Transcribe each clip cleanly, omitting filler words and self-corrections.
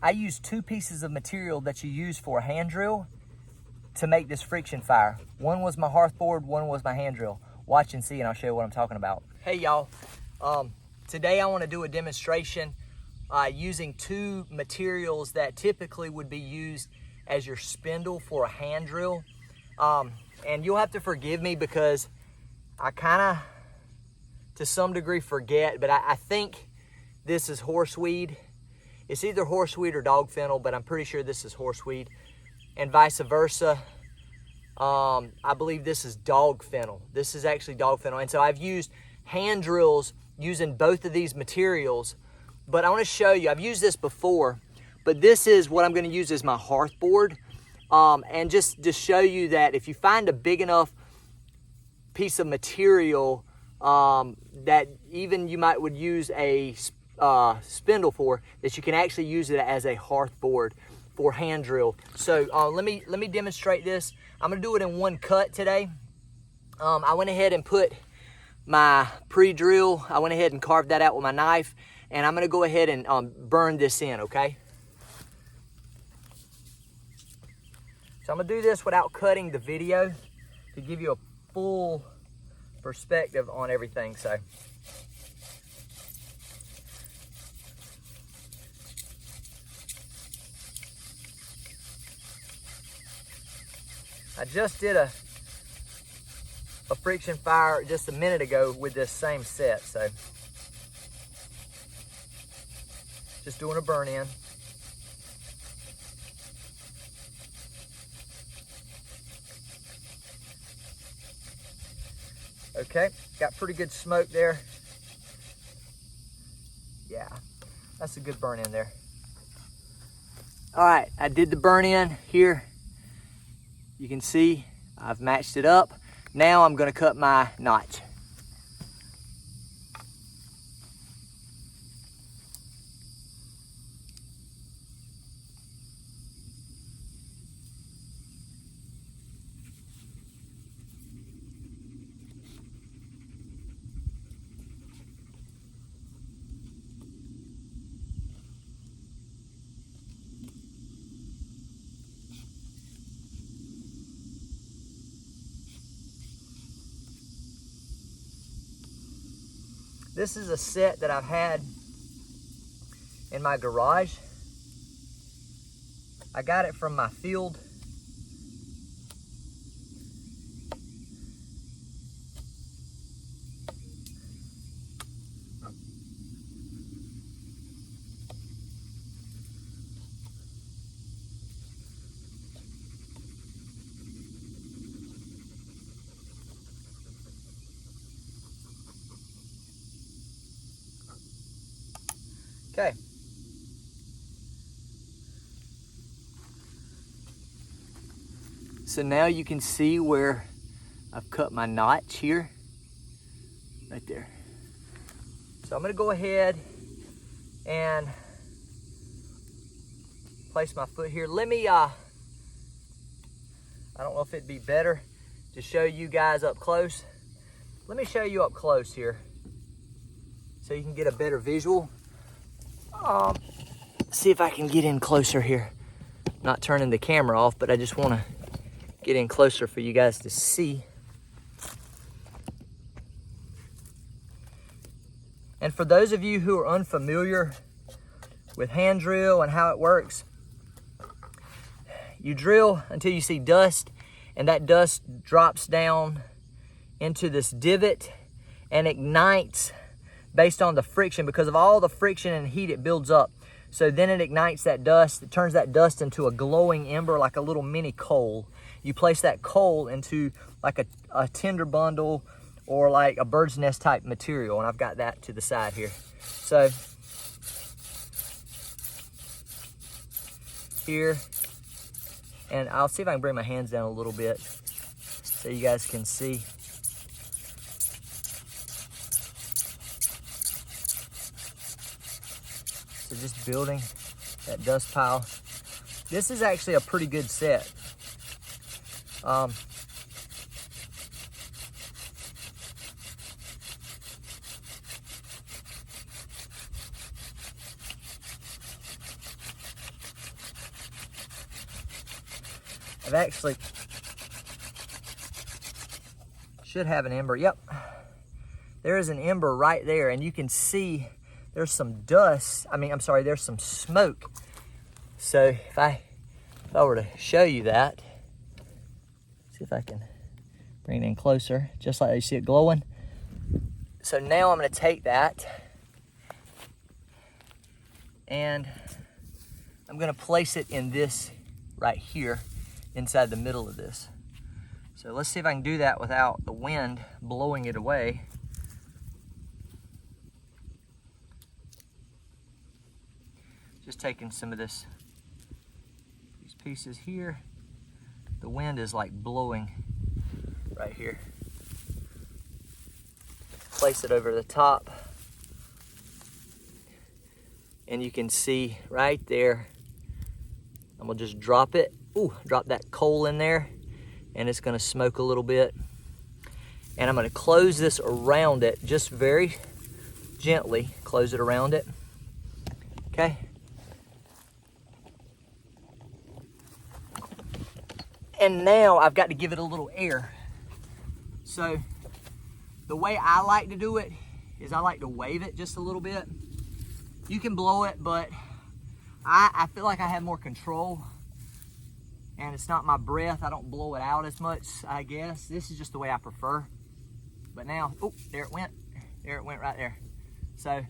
I used 2 pieces of material that you use for a hand drill to make this friction fire. One was my hearth board, one was my hand drill. Watch and see, and I'll show you what I'm talking about. Hey y'all, today I want to do a demonstration using 2 materials that typically would be used as your spindle for a hand drill. And you'll have to forgive me because I kind of, to some degree, forget, but I think this is horseweed. It's either horseweed or dog fennel, but I'm pretty sure this is horseweed, and vice versa. I believe this is dog fennel. This is actually dog fennel. And so I've used hand drills using both of these materials, but I want to show you, I've used this before, but this is what I'm going to use as my hearth board. And just to show you that if you find a big enough piece of material that even you would use a spindle for, that you can actually use it as a hearth board for hand drill. So let me demonstrate this. I'm gonna do it in one cut today. I went ahead and put my pre-drill, I went ahead and carved that out with my knife, and I'm gonna go ahead and burn this in, okay? So I'm gonna do this without cutting the video to give you a full perspective on everything. So I just did a friction fire just a minute ago with this same set, so just doing a burn in. Okay, got pretty good smoke there. Yeah, that's a good burn in there. All right, I did the burn in here. You can see I've matched it up. Now I'm gonna cut my notch. This is a set that I've had in my garage. I got it from my field. Okay. So now you can see where I've cut my notch here, right there. So I'm gonna go ahead and place my foot here. Let me, I don't know if it'd be better to show you guys up close. Let me show you up close here so you can get a better visual. See if I can get in closer here. Not turning the camera off, but I just want to get in closer for you guys to see. And for those of you who are unfamiliar with hand drill and how it works, you drill until you see dust, and that dust drops down into this divot and ignites based on the friction. Because of all the friction and heat, it builds up. So then it ignites that dust. It turns that dust into a glowing ember, like a little mini coal. You place that coal into like a tinder bundle or like a bird's nest type material. And I've got that to the side here. So here, and I'll see if I can bring my hands down a little bit so you guys can see. So just building that dust pile. This is actually a pretty good set. I've actually, should have an ember. Yep, there is an ember right there, and you can see there's some dust. There's some smoke. So if I were to show you that, see if I can bring it in closer, just like you see it glowing. So now I'm gonna take that and I'm gonna place it in this right here, inside the middle of this. So let's see if I can do that without the wind blowing it away. Just taking some of these pieces here. The wind is like blowing right here. Place it over the top. And you can see right there, I'm gonna just drop it. Ooh, drop that coal in there, and it's gonna smoke a little bit. And I'm gonna close this around it, just very gently close it around it. Okay. And now I've got to give it a little air. So the way I like to do it is I like to wave it just a little bit. You can blow it, but I feel like I have more control, and it's not my breath. I don't blow it out as much, I guess. This is just the way I prefer. But now, oh, there it went. There it went right there. So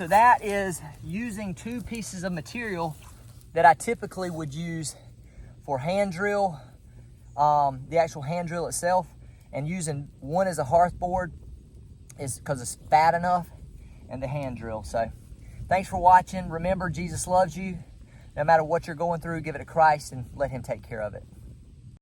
that is using two pieces of material that I typically would use for hand drill, the actual hand drill itself, and using one as a hearth board is because it's fat enough, and the hand drill. So thanks for watching. Remember, Jesus loves you. No matter what you're going through, give it to Christ and let him take care of it.